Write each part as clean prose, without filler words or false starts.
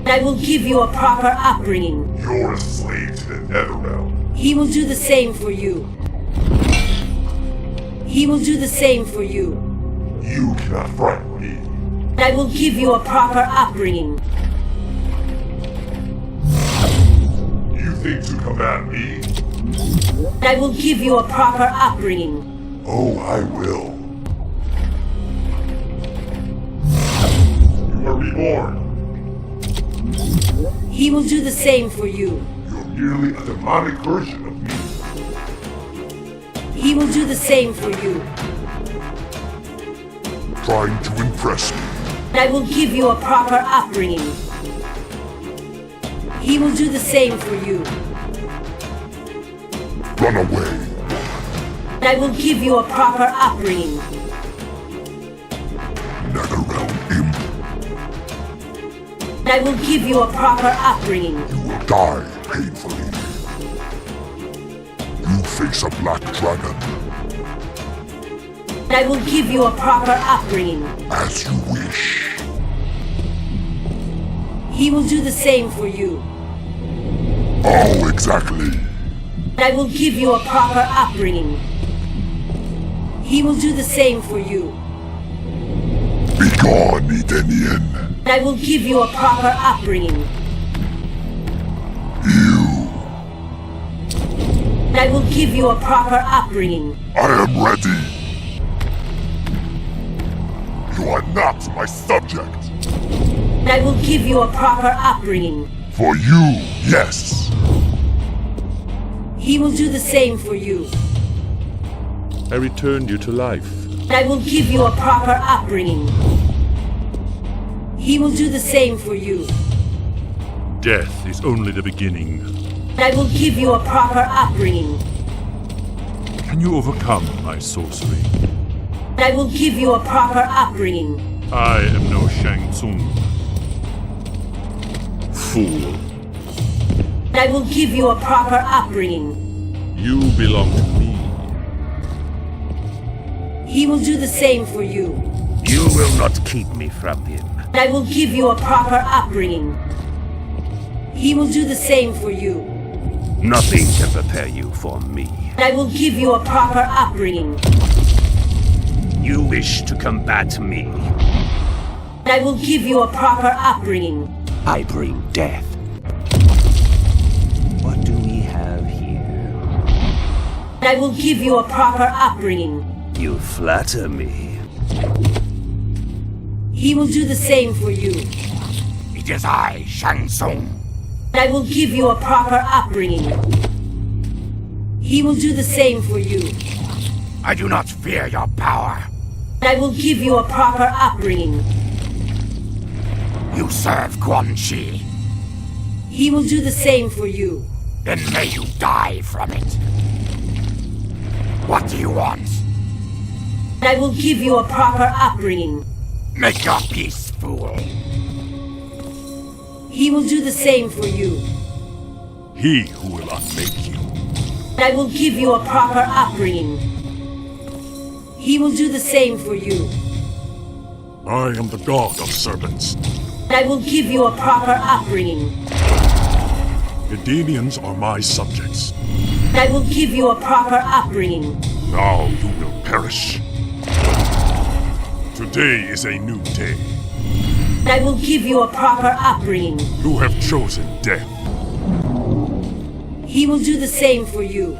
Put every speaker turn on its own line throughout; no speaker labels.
I will give you a proper upbringing.
You're a slave to the Netherrealm.
He will do the same for you. He will do the same for you.
You cannot frighten me.
I will give you a proper upbringing.
You think to combat me?
I will give you a proper upbringing.
Oh, I will. You are reborn.
He will do the same for you.
You're merely a demonic version of me.
He will do the same for you.
Trying to impress me.
I will give you a proper upbringing. He will do the same for you.
Run away.
I will give you a proper upbringing.
Netherrealm imp.
I will give you a proper upbringing.
You will die painfully. You face a black dragon.
I will give you a proper upbringing.
As you wish.
He will do the same for you.
Oh, exactly.
I will give you a proper upbringing. He will do the same for you.
Begone, Edenian.
I will give you a proper upbringing.
You.
I will give you a proper upbringing.
I am ready. You are not my subject.
I will give you a proper upbringing.
For you, yes.
He will do the same for you.
I returned you to life.
I will give you a proper upbringing. He will do the same for you.
Death is only the beginning.
I will give you a proper upbringing.
Can you overcome my sorcery?
I will give you a proper upbringing.
I am no Shang Tsung. Fool.
I will give you a proper upbringing.
You belong to me.
He will do the same for you.
You will not keep me from him.
I will give you a proper upbringing. He will do the same for you.
Nothing can prepare you for me.
I will give you a proper upbringing.
You wish to combat me.
I will give you a proper upbringing.
I bring death. What do we have here?
I will give you a proper upbringing.
You flatter me.
He will do the same for you.
It is I, Shang Tsung.
I will give you a proper upbringing. He will do the same for you.
I do not fear your power.
I will give you a proper upbringing.
You serve Quan Chi.
He will do the same for you.
Then may you die from it. What do you want?
I will give you a proper upbringing.
Make your peace, fool.
He will do the same for you.
He who will unmake you.
I will give you a proper upbringing. He will do the same for you.
I am the god of serpents.
I will give you a proper upbringing.
Edenians are my subjects.
I will give you a proper upbringing.
Now you will perish. Today is a new day.
I will give you a proper upbringing.
You have chosen death.
He will do the same for you.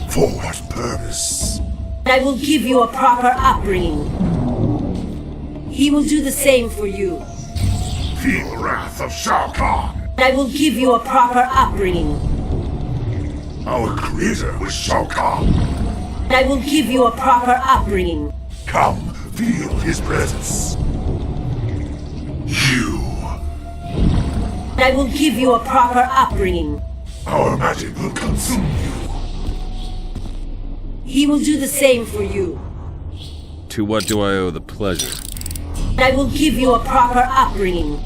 For what purpose?
I will give you a proper upbringing. He will do the same for you.
Feel the wrath of Shao Kahn.
I will give you a proper upbringing.
Our creator was Shao Kahn.
I will give you a proper upbringing.
Come, feel his presence. You.
I will give you a proper upbringing.
Our magic will consume you.
He will do the same for you.
To what do I owe the pleasure?
I will give you a proper upbringing.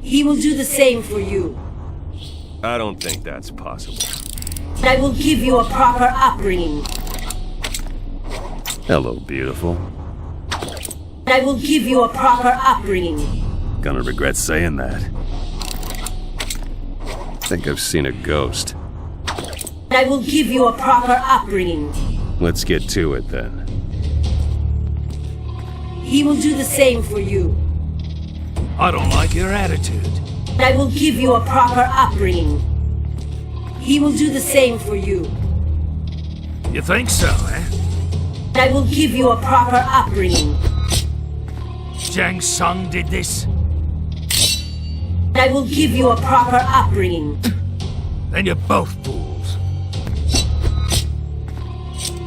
He will do the same for you.
I don't think that's possible.
I will give you a proper upbringing.
Hello, beautiful.
I will give you a proper upbringing.
Gonna regret saying that. Think I've seen a ghost.
I will give you a proper upbringing.
Let's get to it then.
He will do the same for you.
I don't like your attitude.
I will give you a proper upbringing. He will do the same for you.
You think so, eh?
I will give you a proper upbringing.
Zhang Sung did this?
I will give you a proper upbringing.
Then you're both fools.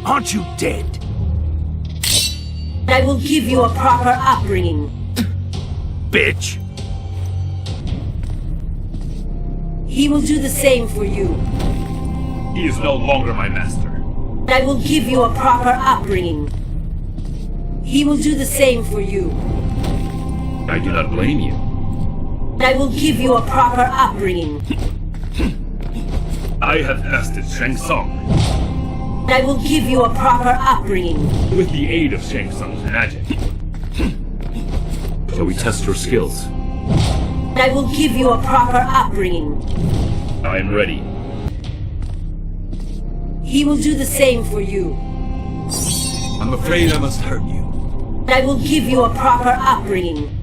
Aren't you dead?
I will give you a proper upbringing.
Bitch!
He will do the same for you.
He is no longer my master.
I will give you a proper upbringing. He will do the same for you.
I do not blame you.
I will give you a proper upbringing.
I have bested Shang Tsung
I will give you a proper upbringing.
with the aid of Shang Tsung's magic. Shall we test your skills?
I will give you a proper upbringing.
I am ready.
He will do the same for you.
I'm afraid I must hurt you.
I will give you a proper upbringing.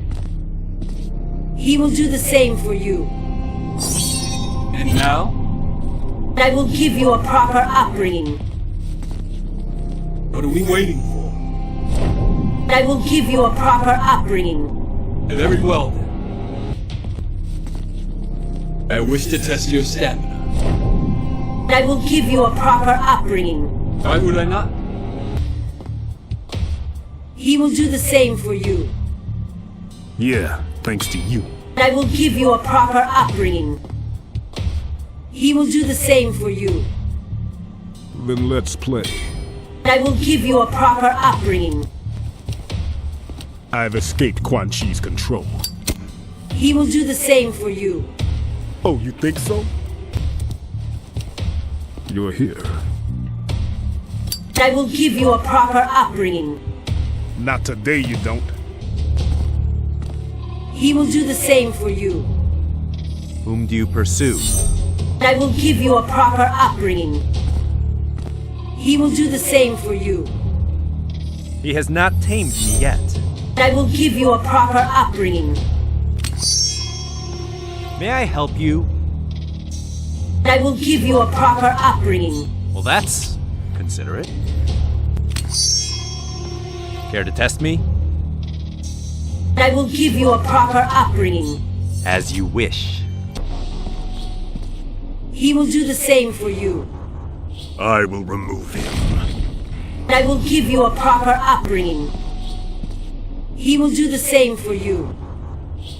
He will do the same for you.
And now?
I will give you a proper upbringing.
What are we waiting for?
I will give you a proper upbringing.
Very well then. I wish to test your stamina.
I will give you a proper upbringing.
Why would I not?
He will do the same for you.
Yeah, thanks to you.
I will give you a proper upbringing. He will do the same for you.
Then let's play.
I will give you a proper upbringing.
I've escaped Quan Chi's control.
He will do the same for you.
Oh, you think so? You're here.
I will give you a proper upbringing.
Not today, you don't.
He will do the same for you.
Whom do you pursue?
I will give you a proper upbringing. He will do the same for you.
He has not tamed me yet.
I will give you a proper upbringing.
May I help you?
I will give you a proper upbringing.
Well, that's considerate. Care to test me?
I will give you a proper upbringing.
As you wish.
He will do the same for you.
I will remove him.
I will give you a proper upbringing. He will do the same for you.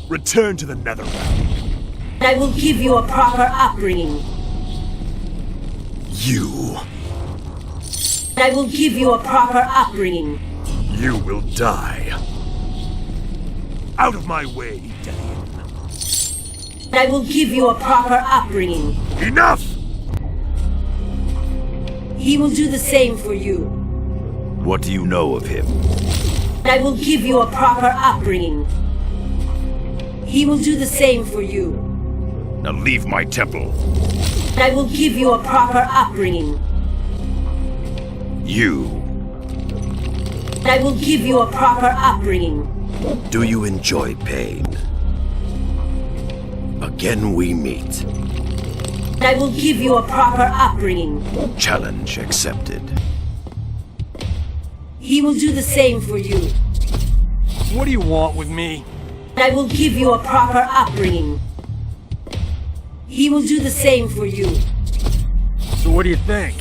Return to the Netherrealm.
I will give you a proper upbringing.
You
I will give you a proper upbringing.
will die. Out of my way, Devian.
I will give you a proper upbringing.
Enough!
He will do the same for you.
What do you know of him?
I will give you a proper upbringing. He will do the same for you.
Now leave my temple.
I will give you a proper upbringing.
You.
I will give you a proper upbringing.
Do you enjoy pain? Again we meet.
I will give you a proper upbringing.
Challenge accepted.
He will do the same for you.
What do you want with me?
I will give you a proper upbringing. He will do the same for you.
So what do you think?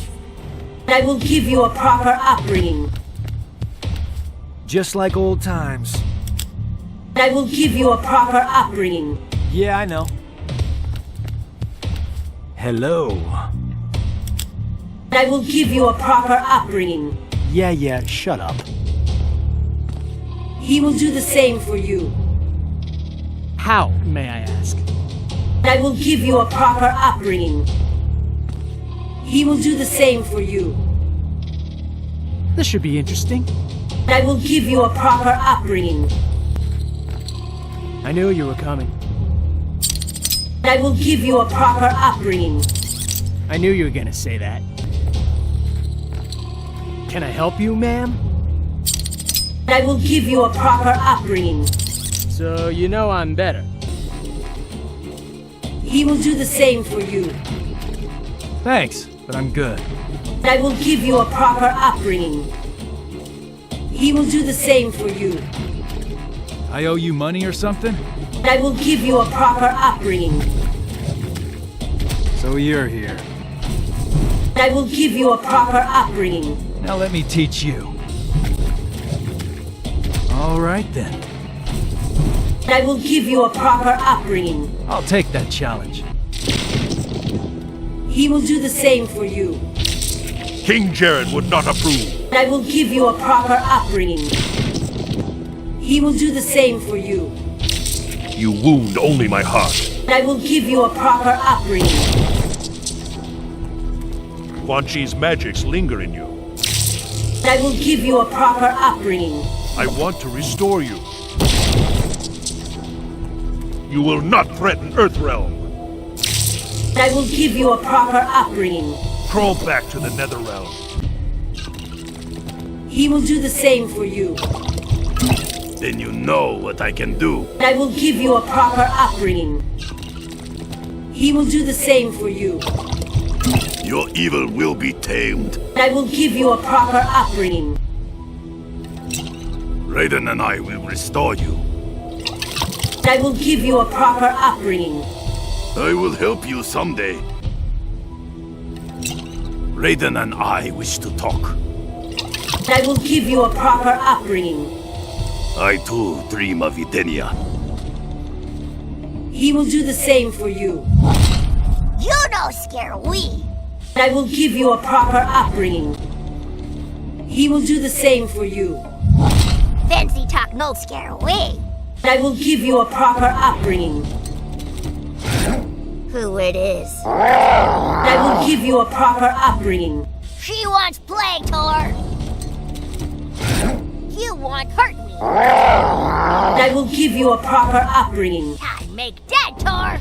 I will give you a proper upbringing.
Just like old times.
I will give you a proper upbringing.
Yeah, I know. Hello.
I will give you a proper upbringing.
Yeah, shut up.
He will do the same for you.
How, may I ask?
I will give you a proper upbringing. He will do the same for you.
This should be interesting.
I will give you a proper upbringing.
I knew you were coming.
I will give you a proper upbringing.
I knew you were gonna say that. Can I help you, ma'am?
I will give you a proper upbringing.
So you know I'm better.
He will do the same for you.
Thanks, but I'm good.
I will give you a proper upbringing. He will do the same for you.
I owe you money or something?
I will give you a proper upbringing.
So you're here.
I will give you a proper upbringing.
Now let me teach you. All right then.
I will give you a proper upbringing.
I'll take that challenge.
He will do the same for you.
King Jared would not approve.
I will give you a proper upbringing. He will do the same for you.
You wound only my heart.
I will give you a proper upbringing.
Quan Chi's magics linger in you.
I will give you a proper upbringing.
I want to restore you. You will not threaten Earthrealm.
I will give you a proper upbringing.
Crawl back to the Netherrealm.
He will do the same for you.
Then you know what I can do.
I will give you a proper upbringing. He will do the same for you.
Your evil will be tamed.
I will give you a proper upbringing.
Raiden and I will restore you.
I will give you a proper upbringing.
I will help you someday. Raiden and I wish to talk.
I will give you a proper upbringing.
I too dream of Edenia.
He will do the same for you.
You no scare we.
I will give you a proper upbringing. He will do the same for you.
Fancy talk no scare we.
I will give you a proper upbringing.
Who it is?
I will give you a proper upbringing.
She wants play, Tor. You want hurt me.
I will give you a proper upbringing.
Time make dead, Tor.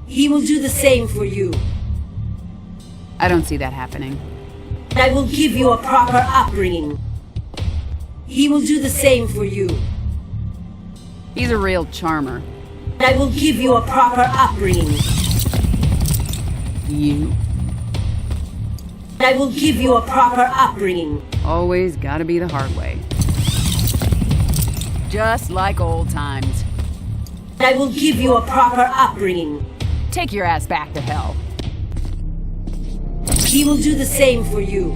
He will do the same for you.
I don't see that happening.
I will give you a proper upbringing. He will do the same for you.
He's a real charmer.
I will give you a proper upbringing.
You
I will give you a proper upbringing.
always gotta be the hard way. Just like old times.
I will give you a proper upbringing.
Take your ass back to hell.
He will do the same for you.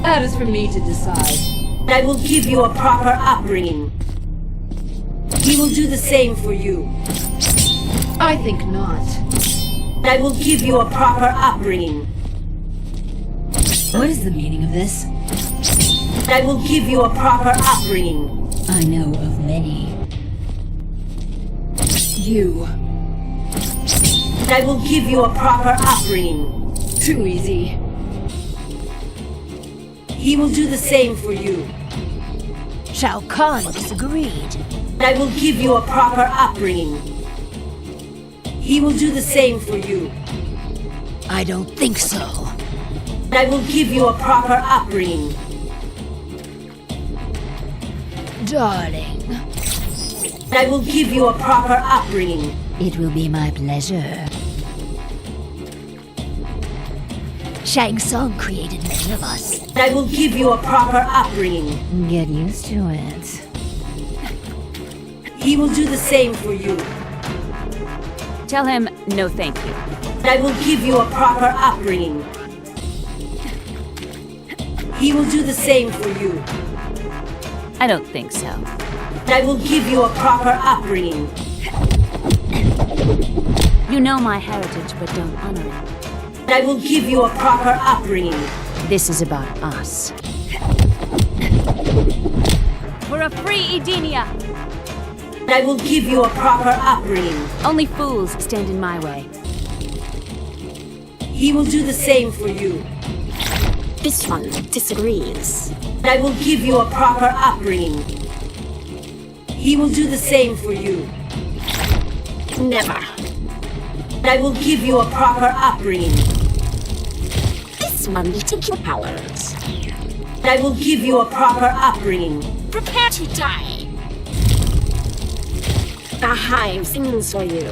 That is for me to decide.
I will give you a proper upbringing. He will do the same for you.
I think not.
I will give you a proper upbringing.
What is the meaning of this?
I will give you a proper upbringing.
I know of many. You.
I will give you a proper upbringing.
Too easy.
He will do the same for you.
Shao Kahn disagreed.
I will give you a proper upbringing. He will do the same for you.
I don't think so.
I will give you a proper upbringing.
Darling,
I will give you a proper upbringing.
it will be my pleasure. Shang Tsung created many of us.
I will give you a proper upbringing.
Get used to it.
He will do the same for you.
Tell him no thank you.
I will give you a proper upbringing. He will do the same for you.
I don't think so.
I will give you a proper upbringing.
You know my heritage, but don't honor it.
I will give you a proper upbringing.
This is about us. We're a free Edenia.
I will give you a proper upbringing.
Only fools stand in my way.
He will do the same for you.
This one disagrees.
I will give you a proper upbringing. He will do the same for you.
Never.
I will give you a proper upbringing.
This one will take your powers.
I will give you a proper upbringing.
Prepare to die. The hive sings for you.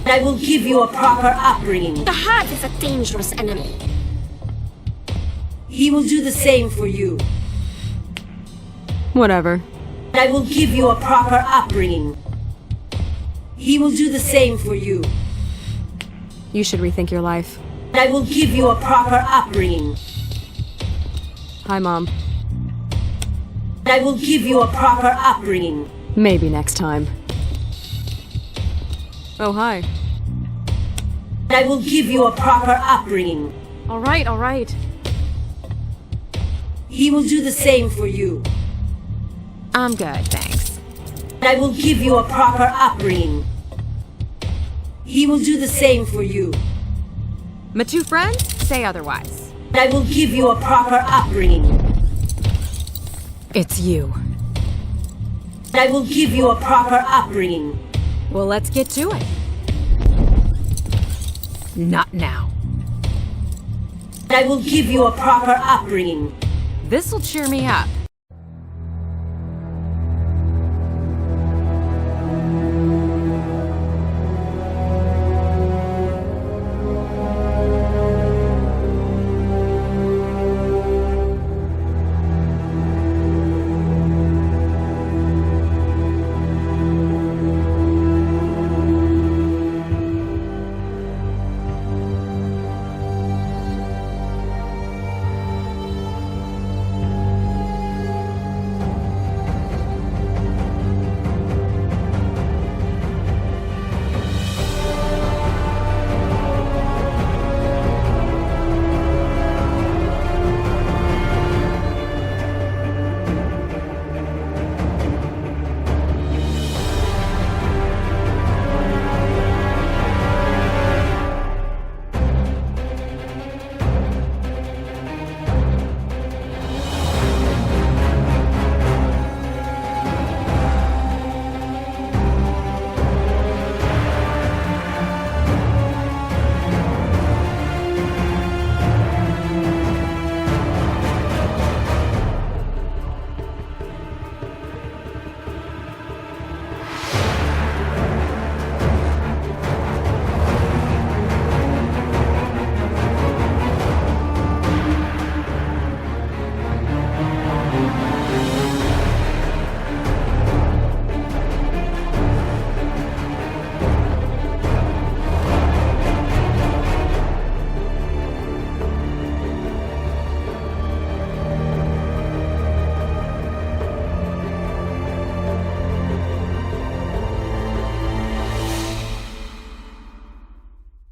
I will give you a proper upbringing.
The hive is a dangerous enemy.
He will do the same for you.
Whatever.
I will give you a proper upbringing. He will do the same for you.
You should rethink your life.
I will give you a proper upbringing.
Hi, Mom.
I will give you a proper upbringing.
Maybe next time. Oh, hi.
I will give you a proper upbringing.
All right.
He will do the same for you.
I'm good, thanks.
I will give you a proper upbringing. He will do the same for you.
My two friends say otherwise.
I will give you a proper upbringing.
It's you.
I will give you a proper upbringing.
Well, let's get to it. Not now.
I will give you a proper upbringing.
This'll cheer me up.